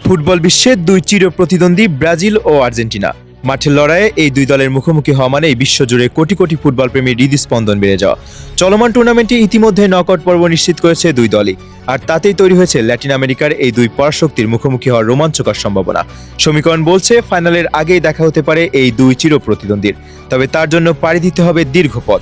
Football বিশ্বের দুই চির প্রতিদ্বন্দ্বী ব্রাজিল ও আর্জেন্টিনা। মাঠের লড়াইয়ে এই দুই দলের মুখোমুখি হওয়া মানেই বিশ্বজুড়ে কোটি কোটি ফুটবল প্রেমীর হৃদস্পন্দন বেড়ে যাওয়া। চলমান টুর্নামেন্টে ইতিমধ্যে নকআউট পর্ব নিশ্চিত করেছে দুই দলই, আর তাতেই তৈরি হয়েছে ল্যাটিন আমেরিকার এই দুই পরাশক্তির মুখোমুখি হওয়ার রোমাঞ্চকর সম্ভাবনা। সমীকরণ বলছে ফাইনালের আগেই দেখা হতে পারে এই দুই চির প্রতিদ্বন্দ্বীর, তবে তার জন্য পাড়ি দিতে হবে দীর্ঘ পথ।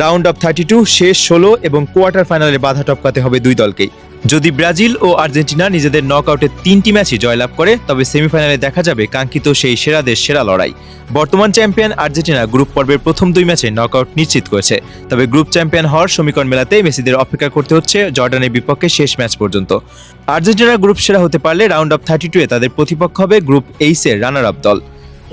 রাউন্ড অফ 32, শেষ 16 এবং কোয়ার্টার ফাইনালে বাধা টপকাতে হবে দুই দলকেই। যদি ব্রাজিল ও আর্জেন্টিনা নিজেদের নকআউটে 3টি ম্যাচই জয়লাভ করে, তবে সেমিফাইনালে দেখা যাবে কাঙ্ক্ষিত সেই সেরাদের সেরা লড়াই। বর্তমান চ্যাম্পিয়ন আর্জেন্টিনা গ্রুপ পর্বের প্রথম দুই ম্যাচে নকআউট নিশ্চিত করেছে, তবে গ্রুপ চ্যাম্পিয়ন হওয়ার সমীকরণ মেলাতে মেসিদের অপেক্ষা করতে হচ্ছে জর্ডানের বিপক্ষে শেষ ম্যাচ পর্যন্ত। আর্জেন্টিনা গ্রুপ সেরা হতে পারলে রাউন্ড অফ 32-এ তাদের প্রতিপক্ষ হবে গ্রুপ এইচের রানার আপ দল।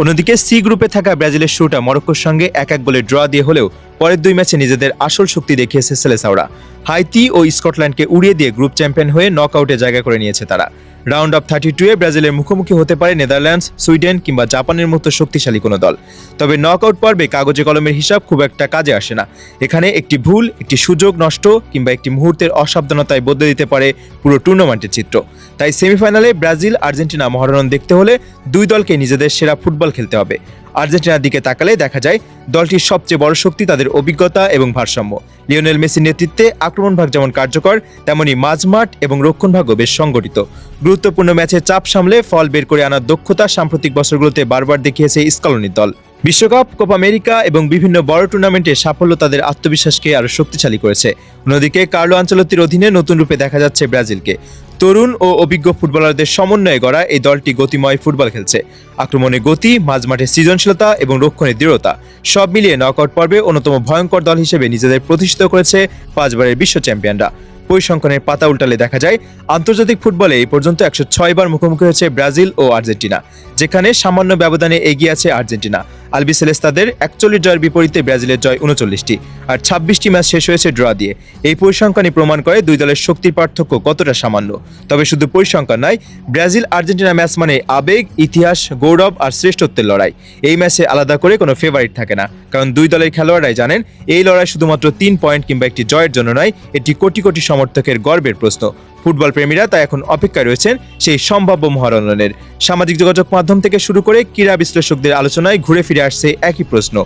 অন্যদিকে সি গ্রুপে থাকা ব্রাজিলের শুরুটা মরক্কোর সঙ্গে 1-1 গোলে ড্র দিয়ে হলেও পরের দুই ম্যাচে নিজেদের আসল শক্তি দেখিয়েছে সেলেসাওরা। হাইতি ও স্কটল্যান্ডকে উড়িয়ে দিয়ে গ্রুপ চ্যাম্পিয়ন হয়ে নকআউটে জায়গা করে নিয়েছে তারা। রাউন্ড অফ 32-এ ব্রাজিলের মুখোমুখি হতে পারে নেদারল্যান্ডস, সুইডেন কিংবা জাপানের মতো শক্তিশালী কোনো দল। তবে নকআউট পর্বে কাগজে কলমের হিসাব খুব একটা কাজে আসে না। এখানে একটি ভুল, একটি সুযোগ নষ্ট কিংবা একটি মুহূর্তের অসাবধানতায় বদলে দিতে পারে পুরো টুর্নামেন্টের চিত্র। তাই সেমিফাইনালে ব্রাজিল আর্জেন্টিনা মহারণন দেখতে হলে দুই দলকে নিজেদের সেরা ফুটবল খেলতে হবে। আর্জেন্টিনার দিকে তাকালে দেখা যায় দলটির সবচেয়ে বড় শক্তি তাদের অভিজ্ঞতা এবং ভারসাম্য। লিওনেল মেসির নেতৃত্বে আক্রমণ ভাগ যেমন কার্যকর, তেমনি মাঝমাঠ এবং রক্ষণ ভাগও বেশ সংগঠিত। গুরুত্বপূর্ণ ম্যাচে চাপ সামলে ফল বের করে আনার দক্ষতা সাম্প্রতিক বছরগুলোতে বারবার দেখিয়েছে স্কলনির দল। বিশ্বকাপ, কোপা আমেরিকা এবং বিভিন্ন বড় টুর্নামেন্টে সাফল্য তাদের আত্মবিশ্বাসকে আরও শক্তিশালী করেছে। অন্যদিকে কার্লো আনচেলত্তির অধীনে নতুন রূপে দেখা যাচ্ছে ব্রাজিলকে। তরুণ ও অভিজ্ঞ ফুটবলারদের সমন্বয়ে গড়া এই দলটি গতিময় ফুটবল খেলছে। আক্রমণে গতি, মাঝমাঠে সৃজনশীলতা এবং রক্ষণে দৃঢ়তা সব মিলিয়ে নকআউট পর্বে অন্যতম ভয়ঙ্কর দল হিসেবে নিজেদের প্রতিষ্ঠিত করেছে 5 বারের বিশ্ব চ্যাম্পিয়নরা। পরিসংখ্যানের পাতা উল্টালে দেখা যায় আন্তর্জাতিক ফুটবলে এই পর্যন্ত 106 বার মুখোমুখি হয়েছে ব্রাজিল ও আর্জেন্টিনা, যেখানে সামান্য ব্যবধানে এগিয়ে আছে আর্জেন্টিনা। আলবিসেলেস্তাদের 41 জয়ের বিপরীতে ব্রাজিলের জয় 39টি, আর 26টি ম্যাচ শেষ হয়েছে ড্র দিয়ে। এই পরিসংখ্যানই প্রমাণ করে দুই দলের শক্তির পার্থক্য কতটা সামান্য। তবে শুধু পরিসংখ্যান নয়, ব্রাজিল আর্জেন্টিনা ম্যাচ মানে আবেগ, ইতিহাস, গৌরব আর শ্রেষ্ঠত্বের লড়াই। এই ম্যাচে আলাদা করে কোনো ফেভারিট থাকে না, কারণ দুই দলের খেলোয়াড়রাই জানেন এই লড়াই শুধুমাত্র 3 পয়েন্ট কিংবা একটি জয়ের জন্য নয়, এটি কোটি কোটি সমর্থকের গর্বের প্রশ্ন। ফুটবল প্রেমীরা তাই এখন অপেক্ষায় রয়েছেন সেই সম্ভাব্য মহারণনের। সামাজিক যোগাযোগ মাধ্যম থেকে শুরু করে ক্রীড়া বিশ্লেষকদের আলোচনায় ঘুরে ফিরে আসছে একই প্রশ্ন: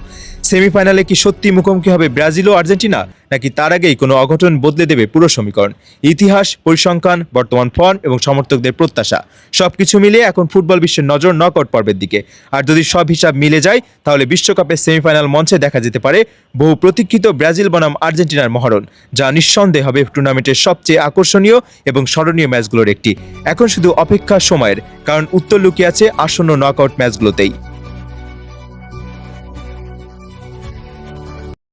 সেমিফাইনালে কি সত্যি মুখোমুখি হবে ব্রাজিল ও আর্জেন্টিনা, নাকি তার আগেই কোনো অঘটন বদলে দেবে পুরো সমীকরণ? ইতিহাস, পরিসংখ্যান, বর্তমান ফর্ম এবং সমর্থকদের প্রত্যাশা সবকিছু মিলিয়ে এখন ফুটবল বিশ্বের নজর নকআউট পর্বের দিকে। আর যদি সব হিসাব মিলে যায়, তাহলে বিশ্বকাপের সেমিফাইনাল মঞ্চে দেখা যেতে পারে বহু প্রতীক্ষিত ব্রাজিল বনাম আর্জেন্টিনার মহারণ, যা নিঃসন্দেহে হবে টুর্নামেন্টের সবচেয়ে আকর্ষণীয় এবং স্মরণীয় ম্যাচগুলোর একটি। এখন শুধু অপেক্ষার সময়ের, কারণ উত্তর লুকিয়ে আছে আসন্ন নকআউট ম্যাচগুলোতেই।